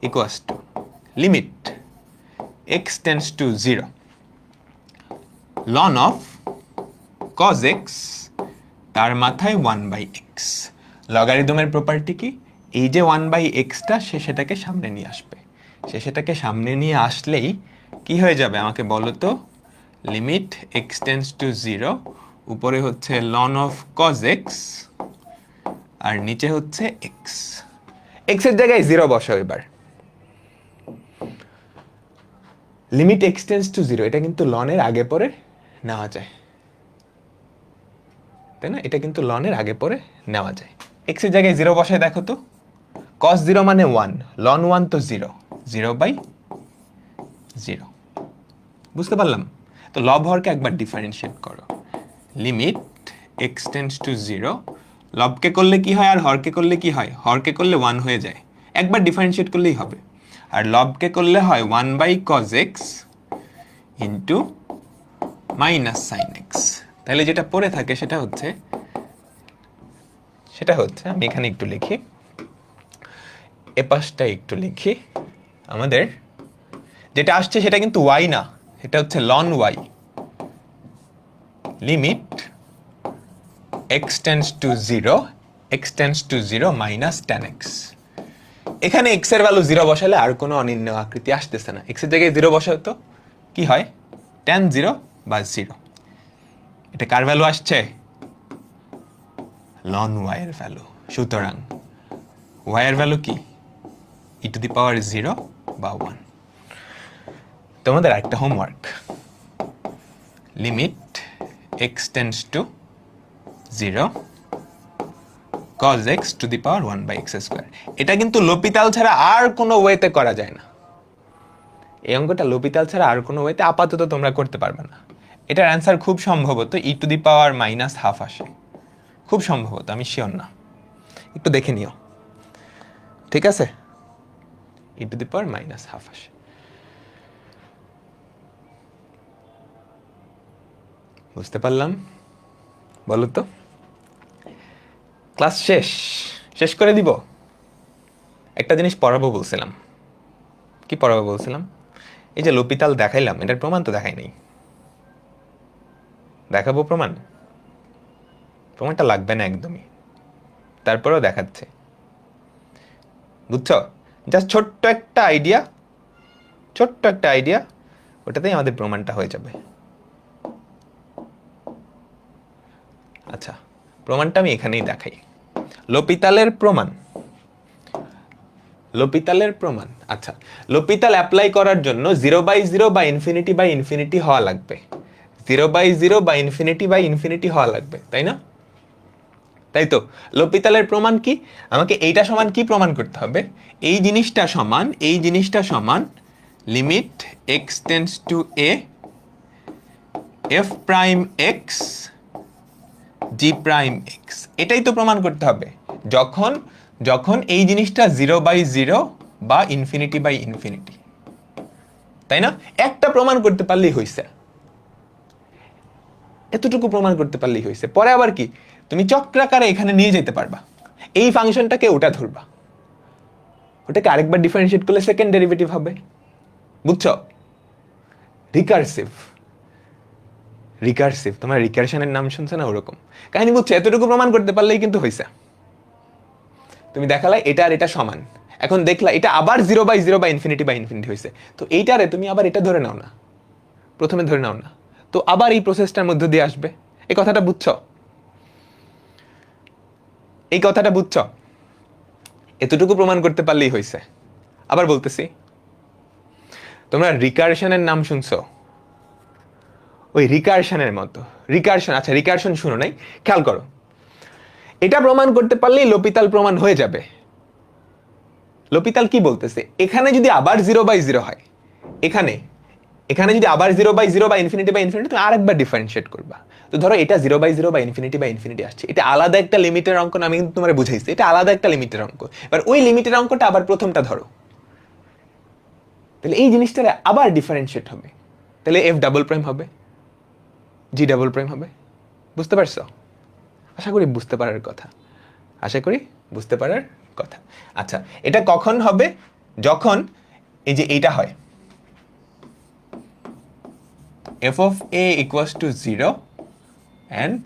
equals to limit x tends to 0 ln of cos x তার মাথায় 1/x। লগারিদমের প্রপার্টি কি? এই যে 1/xটা সে সেটাকে সামনে নিয়ে আসবে, সে সেটাকে সামনে নিয়ে আসলেই কি হয়ে যাবে আমাকে বলো তো? লিমিট x টেন্স টু 0, উপরে হচ্ছে লন অফ cos x আর নিচে হচ্ছে x। x এর জায়গায় 0 বসাও এবার। লিমিট x টেন্স টু 0 এটা কিন্তু লনের আগে পরে নেওয়া যায়, তাই না? এটা কিন্তু লনের আগে পরে নেওয়া যায়। x এর জায়গায় 0 বসায় দেখো তো, cos 0 মানে 1, লন 1 তো 0, 0/0। বুঝতে পারলাম? তো লব হরকে একবার ডিফারেন্সিয়েট করো। লিমিট x টেন্স টু 0, লবকে করলে কি হয় আর হরকে করলে কি হয়? হরকে করলে 1 হয়ে যায়, একবার ডিফারেন্সিয়েট করলেই হবে। আর লবকে করলে হয় 1/cos x into minus sine x। তাহলে যেটা পড়ে থাকে সেটা হচ্ছে আমি এখানে একটু লিখি, এ পাশটা একটু লিখি। আমাদের যেটা আসছে সেটা কিন্তু y না, এটা হচ্ছে ln y। Limit x tends to 0, x tends to 0 minus tan x। এখানে x এর ভ্যালু 0 বসালে আর কোনো অনির্ণয় আকৃতি আসতেছে না। x এর জায়গায় 0 বসাও তো কি হয়? tan 0 বা 0। এটা কার ভ্যালু আসছে? লন y এর ভ্যালু। সুতরাং y এর ভ্যালু কি? e টু দি পাওয়ার 0 বা 1। তোমাদের একটা homework, limit x tends to 0 cos x two the power 1/x²। এটা কিন্তু লোপিতাল ছাড়া আর কোনো ওয়েতে করা যায় না। এই অঙ্কটা লোপিতাল ছাড়া আর কোনো ওয়েতে আপাতত তোমরা করতে পারবে না। এটার অ্যান্সার খুব সম্ভবত e টু দি পাওয়ার -1/2 আসে, খুব সম্ভবত, আমি শিওর না, একটু দেখে নিও। ঠিক আছে, e টু দি পাওয়ার -1/2 আসে। বুঝতে পারলাম? বলো তো। ক্লাস শেষ করে দিব একটা জিনিস পড়াবো বলছিলাম। কি পড়াবো বলছিলাম? এই যে লপিতাল দেখাইলাম, এটার প্রমাণ তো দেখাই নাই। দেখাবো প্রমাণ? প্রমাণটা লাগবে না একদমই, তারপরেও দেখাচ্ছে। বুঝছো? জাস্ট ছোট্ট একটা আইডিয়া, ছোট্ট একটা আইডিয়া, ওটাতেই আমাদের প্রমাণটা হয়ে যাবে। আচ্ছা, প্রমাণটা আমি এখানেই দেখাই। লপিতালের প্রমাণ, লপিতালের প্রমাণ। আচ্ছা, লপিতাল অ্যাপ্লাই করার জন্য 0/0 বা ইনফিনিটি হওয়া লাগবে। 0/0 বা ইনফিনিটি হওয়া লাগবে, তাই না? তাই তো। লপিতালের প্রমাণ কি? আমাকে এইটা সমান কি প্রমাণ করতে হবে? এই জিনিসটা সমান limit x tends to a F prime x G prime x. এটাই তো প্রমাণ করতে হবে। যখন যখন এই জিনিসটা 0/0 বা ইনফিনিটি, তাই না? একটা প্রমাণ করতে পারলেই হয়েছে, এতটুকু প্রমাণ করতে পারলেই হয়েছে। পরে আবার কি, তুমি চক্রাকারে এখানে নিয়ে যেতে পারবা। এই ফাংশনটাকে ওটা ধরবা, ওটাকে আরেকবার ডিফারেন্সিয়েট করলে সেকেন্ড ডেরিভেটিভ হবে। বুঝছো? Recursive, recursive. তোমার রিকার্শনের নাম শুনছো না? ওরকম কাহিনী। বুঝছো? এতটুকু প্রমাণ করতে পারলেই কিন্তু হয়েছে। তুমি দেখালা এটা আর এটা সমান, এখন দেখলা এটা আবার 0/0 বা ইনফিনিটি হয়েছে, তো এইটারে তুমি আবার এটা ধরে নাও না, প্রথমে ধরে নাও না, তো আবার এই প্রসেসটার মধ্যে দিয়ে আসবে। এই কথাটা বুঝছো? এই কথাটা বুঝছো? এতটুকু প্রমাণ করতে পারলেই হয়েছে। আবার বলতেছি, তোমরা রিকার্শনের নাম শুনছো? ওই রিকার্শনের মতো রিকার্শন। আচ্ছা, রিকার্শন শুনো নাই, খেয়াল করো। এটা প্রমাণ করতে পারলেই লপিতাল প্রমাণ হয়ে যাবে। লপিতাল কি বলতেছে? এখানে যদি আবার 0/0 হয়, এখানে এখানে যদি আবার 0/0 বা ইনফিনিটি তুমি আরেকবার ডিফারেন্সিয়েট করবা। তো ধরো এটা 0/0 বা ইনফিনিটি আসছে, এটা আলাদা একটা লিমিটের অঙ্ক না? আমি কিন্তু তোমার বুঝাইছি এটা আলাদা একটা লিমিটের অঙ্ক। এবার ওই লিমিটের অঙ্কটা আবার প্রথমটা ধরো, তাহলে এই জিনিসটা আবার ডিফারেন্সিয়েট হবে, তাহলে এফ ডাবল প্রাইম হবে, জি ডাবল প্রাইম হবে। বুঝতে পারছো? আশা করি বুঝতে পারার কথা, আশা করি বুঝতে পারার কথা। আচ্ছা, এটা কখন হবে? যখন এই যে এইটা হয়, f of a equals to 0 and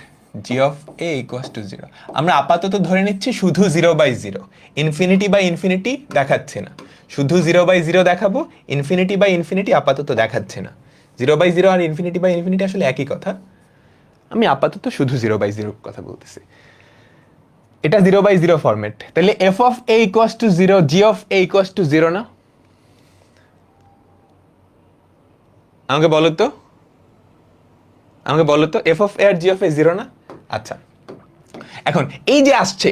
g of a equals to 0। আমরা আপাতত ধরে নিচ্ছি শুধু 0/0, ইনফিনিটি দেখাচ্ছে না। শুধু 0/0 দেখাবো, ইনফিনিটি আপাতত দেখাচ্ছে না। 0/0 আর ইনফিনিটি আসলে একই কথা, আমি আপাতত শুধু 0/0 কথা বলতেছি। এটা 0/0 ফরম্যাট, তাহলে f of a equals to 0, g of a equals to 0 না? আমাকে বলো তো, f of a R g of a 0 না? আচ্ছা, এখন এই যে আসছে,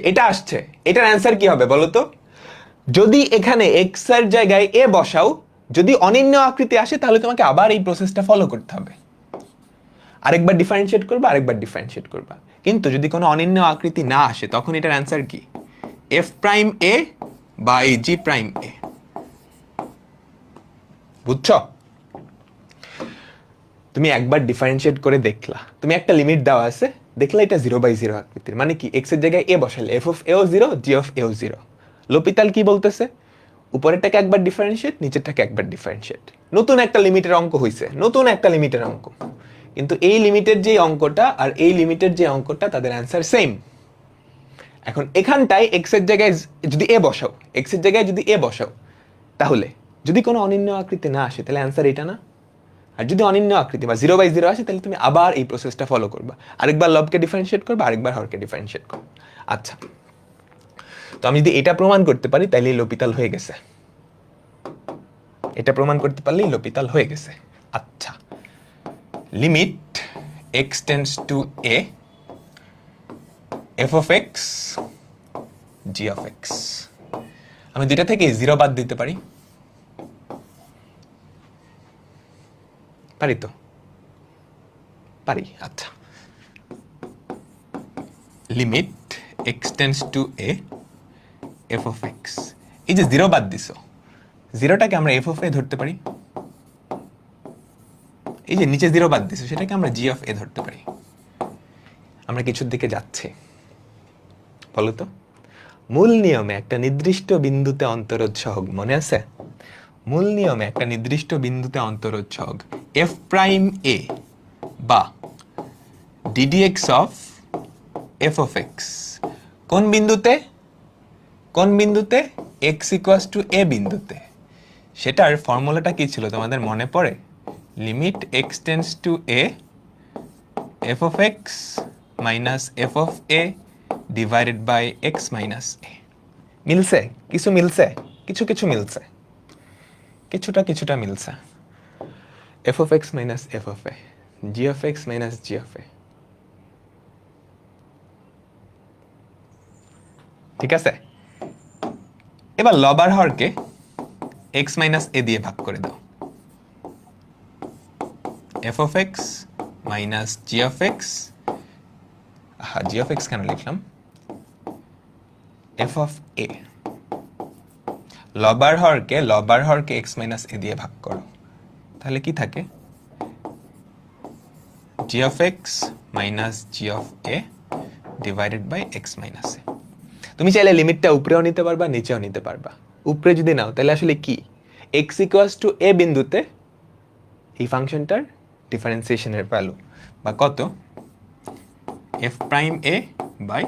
এটার অ্যান্সার কি হবে বলো তো? যদি এখানে x এর জায়গায় a বসাও, যদি অনির্ণ আকৃতি আসে, তাহলে তোমাকে আবার এই প্রসেসটা ফলো করতে হবে। আরেকবার ডিফারেন্সিয়েট করবা। কিন্তু যদি কোনো অনির্ণ আকৃতি না আসে, তখন এটার অ্যান্সার কি? f prime a by g prime a। বুঝছো? তুমি একবার ডিফারেন্সিয়েট করে দেখলা, তুমি একটা লিমিট দেওয়া আছে, দেখলা এটা 0/0 আকৃতির, মানে কি x এর জায়গায় a বসালে f of a O 0, g of a ও 0। লপিতাল কি বলতেছে? উপরেরটাকে একবার ডিফারেন্সিয়েট, নিচেরটাকে একবার ডিফারেন্সিয়েট। নতুন একটা লিমিটের অঙ্ক হইছে, নতুন একটা লিমিটের অঙ্ক, কিন্তু এই লিমিটের যে অঙ্কটা আর এই লিমিটের যে অঙ্কটা, তাদের অ্যান্সার সেম। এখন এখানটায় x এর জায়গায় যদি a বসাও, তাহলে যদি কোনো অনির্ণ আকৃতি না আসে, তাহলে অ্যান্সার এটা না? আর যদি অনির্ণ আকৃতি বা 0/0 আসে, তাহলে তুমি আবার এই প্রসেসটা ফলো করবা, আরেকবার লবকে ডিফারেন্সিয়েট করবা, আরেকবার হরকে ডিফারেন্সিয়েট করবা। আচ্ছা, তো আমি যদি এটা প্রমাণ করতে পারি, তাইলেই লপিতাল হয়ে গেছে। এটা প্রমাণ করতে পারলেই লপিতাল হয়ে গেছে। আচ্ছা, limit x tends two a f of x g of x। আমি দুইটা থেকে 0 বাদ দিতে পারি, পারি তো? পারি। আচ্ছা, limit x tends two a f of x। এই যে 0 বাদ দিছো, 0টাকে আমরা f of a ধরতে পারি। এই যে নিচে 0 বাদ দিছো, সেটাকে আমরা g of a ধরতে পারি। আমরা কিছুর দিকে যাচ্ছি, বলো তো? মূল নিয়মে একটা নির্দিষ্ট বিন্দুতে অন্তরোধ সহগ মনে আছে? মূল নিয়মে একটা নির্দিষ্ট বিন্দুতে অন্তরোধ সহগ এফ প্রাইম এ বা ddx of F of x কোন বিন্দুতে? কোন বিন্দুতে? এক্স ইকুয়ালস টু এ বিন্দুতে। সেটার ফর্মুলাটা কি ছিল তোমাদের মনে পড়ে? Limit x tends to a f of x minus f of a divided by x minus a. মিলছে? কিছু মিলছে? কিছু কিছু মিলছে, কিছুটা মিলছে। F of x minus f of a, g of x minus g of a, ঠিক আছে? এবার লবার হরকে এক্স মাইনাস এ দিয়ে ভাগ করে দাও। F of x minus g of x, g of x কেন লিখলাম? F of a. লবার হরকে এক্স মাইনাস এ দিয়ে ভাগ করো, তাহলে কি থাকে? G of x minus g of a divided by x minus a. তুমি চাইলে লিমিটটা উপরেও নিতে পারবা, নিচেও নিতে পারবা। উপরে যদি নাও তাহলে আসলে কি, এক্স ইকুয়ালস টু এ বিন্দুতে এই ফাংশনটার ডিফারেন্সিয়েশনের ভ্যালু বা কত? F prime a by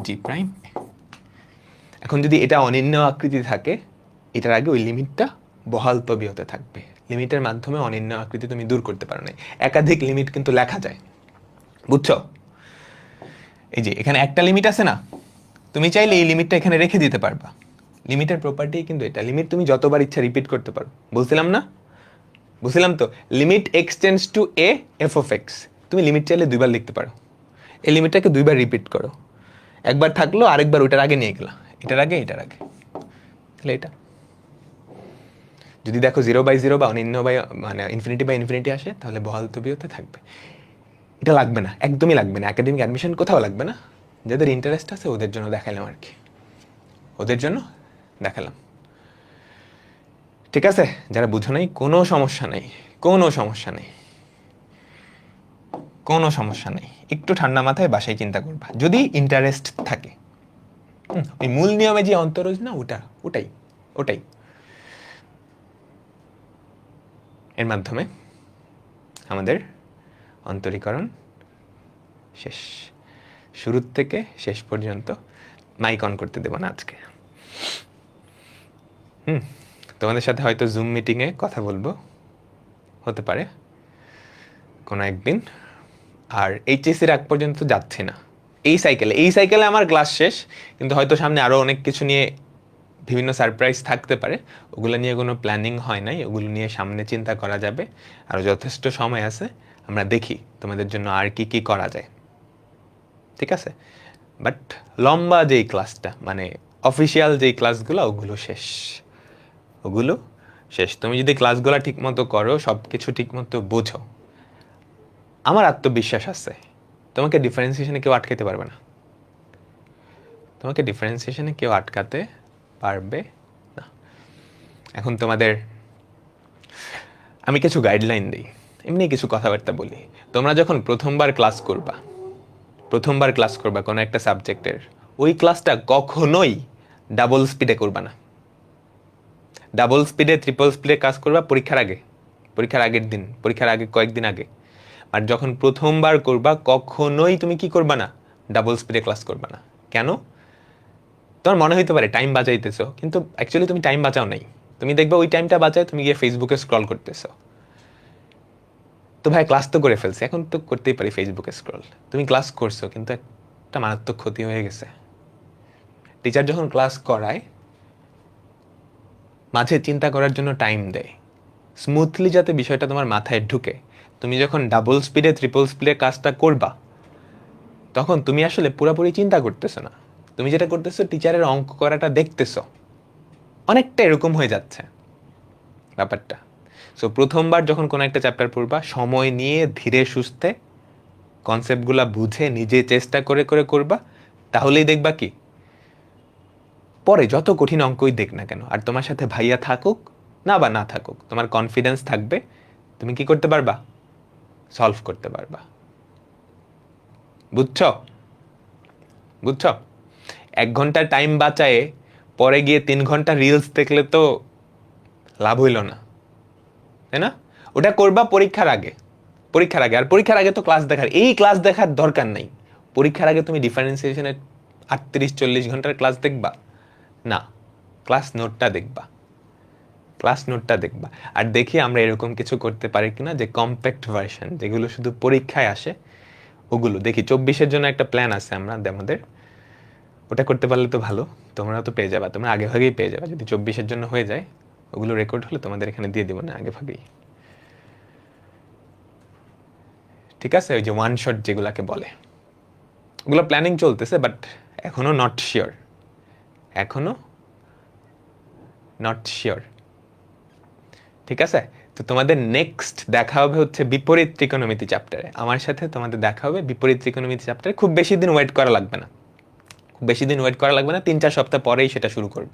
g prime a. এখন যদি এটা অনির্ণ আকৃতি থাকে, এটার আগে ওই লিমিটটা বহাল তবিয়তে থাকবে। লিমিটের মাধ্যমে অনির্ণ আকৃতি তুমি দূর করতে পারো না। একাধিক লিমিট কিন্তু লেখা যায়, বুঝছো? এই যে এখানে একটা লিমিট আছে না, তুমি চাইলে এই লিমিটটা এখানে রেখে দিতে পারবা। লিমিটের প্রপার্টি কিন্তু এটা, লিমিট তুমি যতবার ইচ্ছা রিপিট করতে পারো। বলছিলাম না? বুঝছিলাম তো, limit x tends to a f of x, তুমি লিমিট চাইলে দুইবার লিখতে পারো। এই লিমিটটাকে দুইবার রিপিট করো, একবার থাকলো আরেকবার ওইটার আগে নিয়ে গেলা, এটার আগে তাহলে এটা যদি দেখো 0/0 বা অনির্ণ বাই মানে ইনফিনিটি আসে, তাহলে বহাল তবিয়তে থাকবে। এটা লাগবে না, একদমই লাগবে না, একাডেমিক অ্যাডমিশন কোথাও লাগবে না। যাদের ইন্টারেস্ট আছে ওদের জন্য দেখালাম আর কি, ওদের জন্য দেখালাম, ঠিক আছে? যারা বুঝো নাই কোনো সমস্যা নেই, কোনো সমস্যা নেই। একটু ঠান্ডা মাথায় বাসায় চিন্তা করবা যদি ইন্টারেস্ট থাকে। ওই মূল নিয়মে যে অন্তরজ না, ওটাই এর মাধ্যমে আমাদের অন্তরীকরণ শেষ। শুরু থেকে শেষ পর্যন্ত মাইক অন করতে দেব না আজকে। তোমাদের সাথে হয়তো জুম মিটিংয়ে কথা বলবো, হতে পারে কোনো একদিন। আর এইচএসির আগ পর্যন্ত যাচ্ছি না এই সাইকেলে আমার ক্লাস শেষ, কিন্তু হয়তো সামনে আরও অনেক কিছু নিয়ে বিভিন্ন সারপ্রাইজ থাকতে পারে, ওগুলো নিয়ে কোনো প্ল্যানিং হয় নাই, ওগুলো নিয়ে সামনে চিন্তা করা যাবে। আরও যথেষ্ট সময় আছে, আমরা দেখি তোমাদের জন্য আর কি কি করা যায়, ঠিক আছে? বাট লম্বা যেই ক্লাসটা মানে অফিসিয়াল যেই ক্লাসগুলো, ওগুলো শেষ। তুমি যদি ক্লাসগুলো ঠিকমতো করো, সব কিছু ঠিকমতো বোঝো, আমার আত্মবিশ্বাস আছে তোমাকে ডিফারেন্সিয়েশনে কেউ আটকাতে পারবে না। না। এখন তোমাদের আমি কিছু গাইডলাইন দিই, এমনি কিছু কথাবার্তা বলি। তোমরা যখন প্রথমবার ক্লাস করবা কোনো একটা সাবজেক্টের, ওই ক্লাসটা কখনোই ডাবল স্পিডে করবা না। ডাবল স্পিডে ট্রিপল স্পিডে কাজ করবা পরীক্ষার আগের দিন, পরীক্ষার আগে কয়েকদিন আগে। আর যখন প্রথমবার করবা, কখনোই তুমি কি করবা না, ডাবল স্পিডে ক্লাস করবা না। কেন? তোমার মনে হইতে পারে টাইম বাঁচাইতেছো, কিন্তু অ্যাকচুয়ালি তুমি টাইম বাঁচাও নাই। তুমি দেখবে ওই টাইমটা বাঁচায় তুমি গিয়ে ফেসবুকে স্ক্রল করতেছো। তো ভাই ক্লাস তো করে ফেলছি, এখন তো করতেই পারি ফেসবুকে স্ক্রল। তুমি ক্লাস করছো, কিন্তু একটা মারাত্মক ক্ষতি হয়ে গেছে। টিচার যখন ক্লাস করায়, মাঝে চিন্তা করার জন্য টাইম দেয়, স্মুথলি যাতে বিষয়টা তোমার মাথায় ঢুকে। তুমি যখন ডাবল স্পিডে ট্রিপল স্পিডে কাজটা করবা, তখন তুমি আসলে পুরোপুরি চিন্তা করতেছো না, তুমি যেটা করতেছো টিচারের অঙ্ক করাটা দেখতেছো। অনেকটা এরকম হয়ে যাচ্ছে ব্যাপারটা। সো প্রথমবার যখন কোনো একটা চ্যাপ্টার পড়বা, সময় নিয়ে ধীরে সুস্থে কনসেপ্টগুলা বুঝে নিজে চেষ্টা করে করবা, তাহলেই দেখবা কি পরে যত কঠিন অঙ্কই দেখ না কেন, আর তোমার সাথে ভাইয়া থাকুক না থাকুক, তোমার কনফিডেন্স থাকবে, তুমি কি করতে পারবা, সলভ করতে পারবা। বুঝছো? 1 ঘন্টা টাইম বাঁচায়ে পরে গিয়ে 3 ঘন্টা রিলস দেখলে তো লাভ হইল না, তাই না? ওটা করবা পরীক্ষার আগে, পরীক্ষার আগে। আর পরীক্ষার আগে তো ক্লাস দেখার দরকার নাই। পরীক্ষার আগে তুমি ডিফারেন্সিয়েশনের 38-40 ঘন্টার ক্লাস দেখবা না, ক্লাস নোটটা দেখবা, ক্লাস নোটটা দেখবা। আর দেখি আমরা এরকম কিছু করতে পারি কিনা যে কম্প্যাক্ট ভার্সন যেগুলো শুধু পরীক্ষায় আসে ওগুলো দেখি। 24-এর জন্য একটা প্ল্যান আছে আমাদের, ওটা করতে পারলে তো ভালো, তোমরা তো পেয়ে যাবা, তোমরা আগে ভাগেই পেয়ে যাবা। যদি 24-এর জন্য হয়ে যায়, ওগুলো রেকর্ড হলে তোমাদের এখানে দিয়ে দিব না আগে ভাগেই, ঠিক আছে? ওই যে ওয়ান শট যেগুলাকে বলে, ওগুলো প্ল্যানিং চলতেছে, বাট এখনো নট শিওর, এখনো নট শিওর, ঠিক আছে? তো তোমাদের নেক্সট দেখা হবে হচ্ছে বিপরীত ত্রিকোণমিতি চ্যাপ্টারে। আমার সাথে তোমাদের দেখা হবে বিপরীত ত্রিকোণমিতি চ্যাপ্টারে। খুব বেশি দিন ওয়েট করা লাগবে না, খুব বেশি দিন ওয়েট করা লাগবে না, 3-4 সপ্তাহ পরেই সেটা শুরু করব।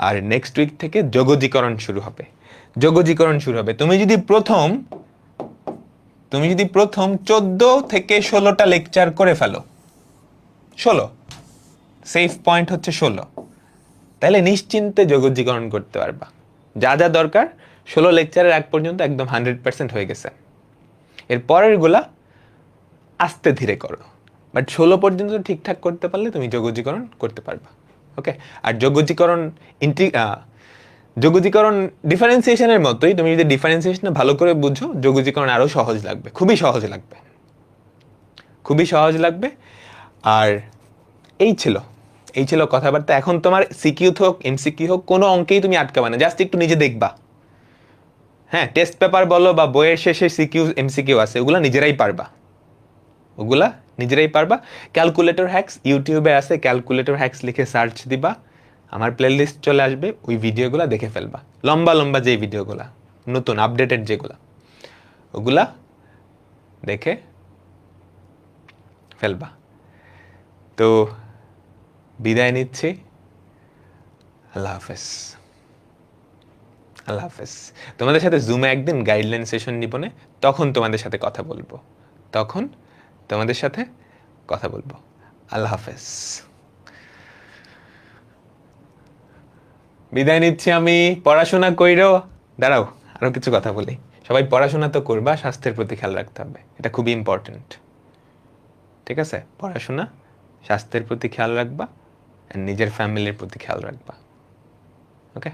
আর নেক্সট উইক থেকে যোগজীকরণ শুরু হবে, যোগজীকরণ শুরু হবে। তুমি যদি প্রথম 14 থেকে 16টা লেকচার করে ফেলো, 16 সেফ পয়েন্ট হচ্ছে 16, তাহলে নিশ্চিন্তে যোগজীকরণ করতে পারবা। যা যা দরকার 16 লেকচারের আগ পর্যন্ত একদম 100% হয়ে গেছে। এর পরের গুলা আস্তে ধীরে করো, বাট 16 পর্যন্ত ঠিকঠাক করতে পারলে তুমি যোগজীকরণ করতে পারবা। ওকে? আর যোগজীকরণ ডিফারেন্সিয়েশনের মতোই, তুমি যদি ডিফারেন্সিয়েশন ভালো করে বুঝো, যোগজীকরণ আরো সহজ লাগবে, খুবই সহজ লাগবে, খুবই সহজ লাগবে। আর এই ছিল কথাবার্তা। এখন তোমার সিকিউ হোক এমসিকিউ হোক, কোনো অঙ্কেই তুমি আটকাবে না, জাস্ট একটু নিজে দেখবা। হ্যাঁ, টেস্ট পেপার বলো বা বইয়ের শেষে সিকিউ এমসিকিউ আছে, ওগুলা নিজেরাই পারবা, ওগুলা নিজেরাই পারবা। ক্যালকুলেটর হ্যাক্স ইউটিউবে আছে, ক্যালকুলেটর হ্যাক্স লিখে সার্চ দিবা, আমার প্লেলিস্ট চলে আসবে, ওই ভিডিওগুলা দেখে ফেলবা। লম্বা লম্বা যে ভিডিওগুলা, নতুন আপডেটেড যেগুলা, ওগুলা দেখে ফেলবা। তো বিদায় নিচ্ছি, আল্লাহ হাফেজ, আল্লাহ হাফেজ। তোমাদের সাথে জুমে একদিন গাইডলাইন সেশন নিবনে, তখন তোমাদের সাথে কথা বলবো, তখন তোমাদের সাথে কথা বলবো। আল্লাহ হাফেজ, বিদায় নিচ্ছি আমি। পড়াশোনা কইরো। দাঁড়াও, আরো কিছু কথা বলি। সবাই পড়াশোনা তো করবা, স্বাস্থ্যের প্রতি খেয়াল রাখতে হবে, এটা খুবই ইম্পর্টেন্ট, ঠিক আছে? পড়াশোনা, স্বাস্থ্যের প্রতি খেয়াল রাখবা, আর নিজের ফ্যামিলির প্রতি খেয়াল রাখবা। ওকে?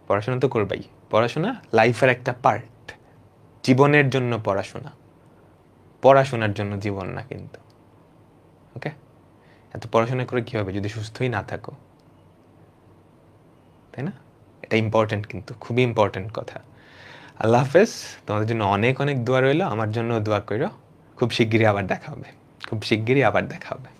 পড়াশোনা তো করবাই, পড়াশোনা লাইফের একটা পার্ট, জীবনের জন্য পড়াশোনা, পড়াশোনার জন্য জীবন না কিন্তু। ওকে? এত পড়াশোনা করে কি হবে যদি সুস্থই না থাকো, তাই না? এটা ইম্পর্টেন্ট, কিন্তু খুবই ইম্পর্টেন্ট কথা। আল্লাহ হাফেজ, তোমাদের জন্য অনেক অনেক দোয়া রইলো, আমার জন্য দোয়া করো। খুব শিগগিরই আবার দেখা হবে, খুব শিগগিরই আবার দেখা হবে।